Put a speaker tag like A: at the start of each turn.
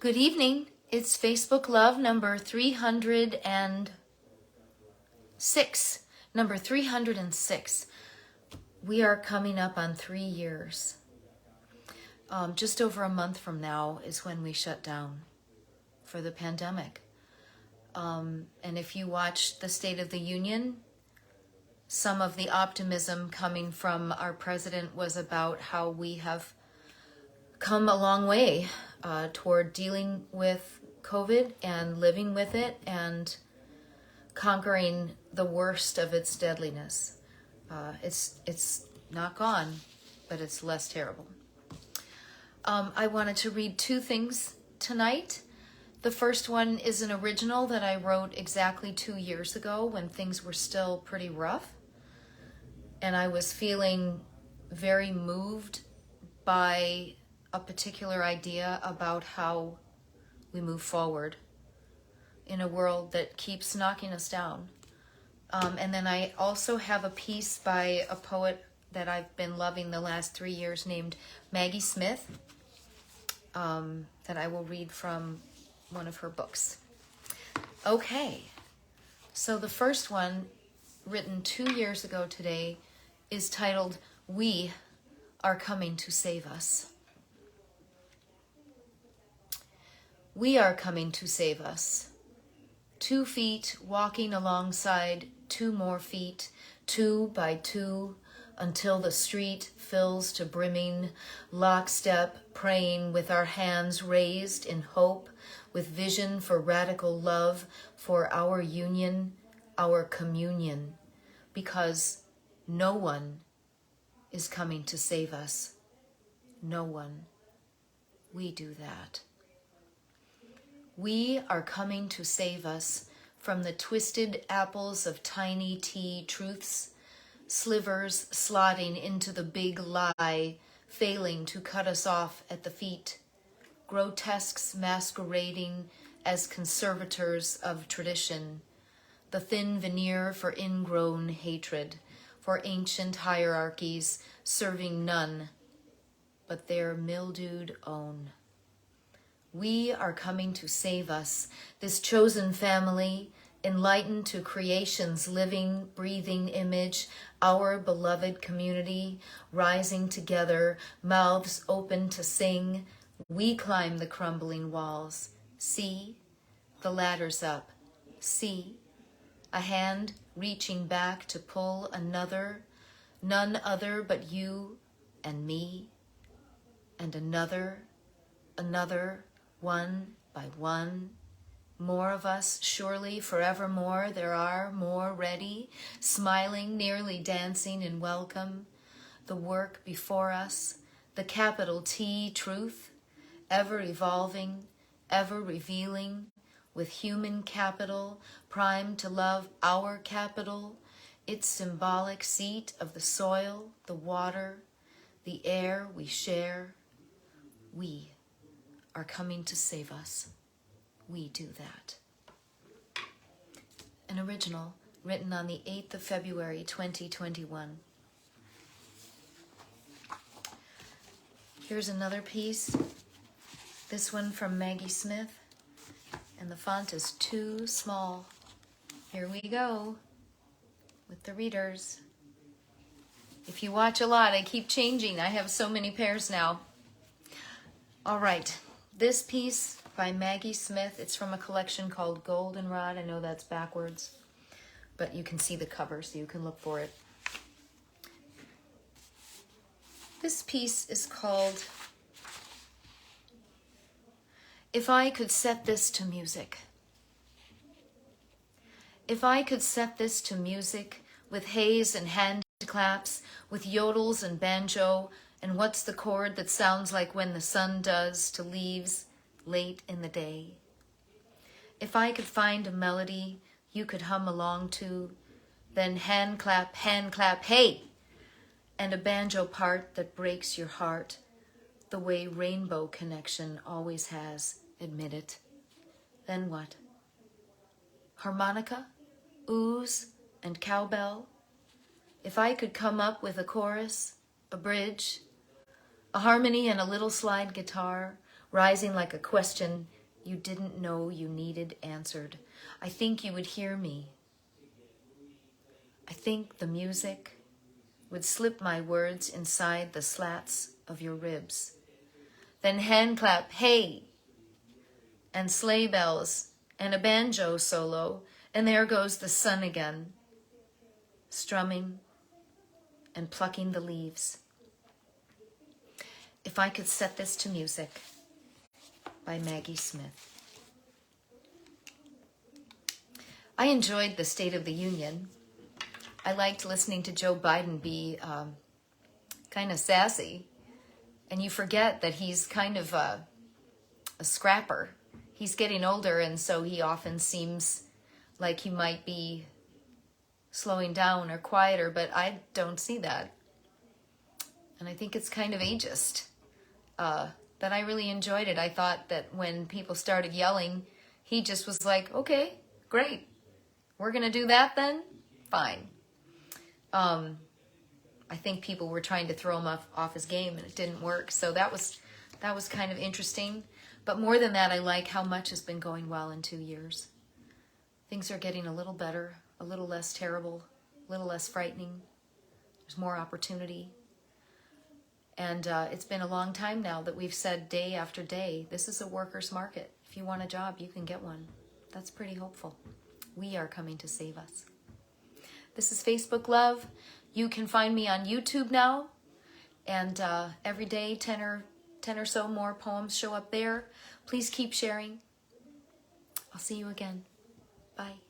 A: Good evening. It's Facebook Love number 306. Number 306. We are coming up on 3 years. Just over a month from now is when we shut down for the pandemic. And if you watched the State of the Union, some of the optimism coming from our president was about how we have come a long way toward dealing with COVID and living with it and conquering the worst of its deadliness. It's not gone, but it's less terrible. I wanted to read two things tonight. The first one is an original that I wrote exactly 2 years ago when things were still pretty rough. And I was feeling very moved by a particular idea about how we move forward in a world that keeps knocking us down. And then I also have a piece by a poet that I've been loving the last 3 years named Maggie Smith that I will read from one of her books. Okay, so the first one, written 2 years ago today, is titled, "We Are Coming to Save Us." We are coming to save us. 2 feet walking alongside 2 more feet, 2 by 2, until the street fills to brimming, lockstep, praying with our hands raised in hope, with vision for radical love, for our union, our communion, because no one is coming to save us. No one. We do that. We are coming to save us from the twisted apples of tiny T truths, slivers slotting into the big lie, failing to cut us off at the feet, grotesques masquerading as conservators of tradition, the thin veneer for ingrown hatred, for ancient hierarchies serving none but their mildewed own. We are coming to save us, this chosen family, enlightened to creation's living, breathing image, our beloved community, rising together, mouths open to sing. We climb the crumbling walls. See, the ladder's up. See, a hand reaching back to pull another, none other but you and me, and another, one by one. More of us, surely, forevermore, there are more ready, smiling, nearly dancing in welcome. The work before us, the capital T truth, ever evolving, ever revealing, with human capital, primed to love our capital, its symbolic seat of the soil, the water, the air we share. We are coming to save us. We do that. An original written on the 8th of February, 2021. Here's another piece. This one from Maggie Smith. And the font is too small. Here we go with the readers. If you watch a lot, I keep changing. I have so many pairs now. All right. This piece by Maggie Smith, it's from a collection called Goldenrod. I know that's backwards, but you can see the cover, so you can look for it. This piece is called "If I Could Set This to Music." If I could set this to music, with haze and hand claps, with yodels and banjo, and what's the chord that sounds like when the sun does to leaves late in the day? If I could find a melody you could hum along to, then hand clap, hey! And a banjo part that breaks your heart, the way Rainbow Connection always has, admit it. Then what? Harmonica, ooze, and cowbell? If I could come up with a chorus, a bridge, a harmony and a little slide guitar, rising like a question you didn't know you needed answered. I think you would hear me. I think the music would slip my words inside the slats of your ribs. Then hand clap, hey, and sleigh bells, and a banjo solo, and there goes the sun again, strumming and plucking the leaves. If I could set this to music, by Maggie Smith. I enjoyed the State of the Union. I liked listening to Joe Biden be kind of sassy, and you forget that he's kind of a scrapper. He's getting older, and so he often seems like he might be slowing down or quieter, but I don't see that. And I think it's kind of ageist. But I really enjoyed it. I thought that when people started yelling, he just was like, okay, great. We're going to do that then? Fine. I think people were trying to throw him off his game, and it didn't work. So that was kind of interesting. But more than that, I like how much has been going well in 2 years. Things are getting a little better, a little less terrible, a little less frightening. There's more opportunity. And it's been a long time now that we've said day after day, this is a worker's market. If you want a job, you can get one. That's pretty hopeful. We are coming to save us. This is Facebook Love. You can find me on YouTube now. And every day, 10 or so more poems show up there. Please keep sharing. I'll see you again. Bye.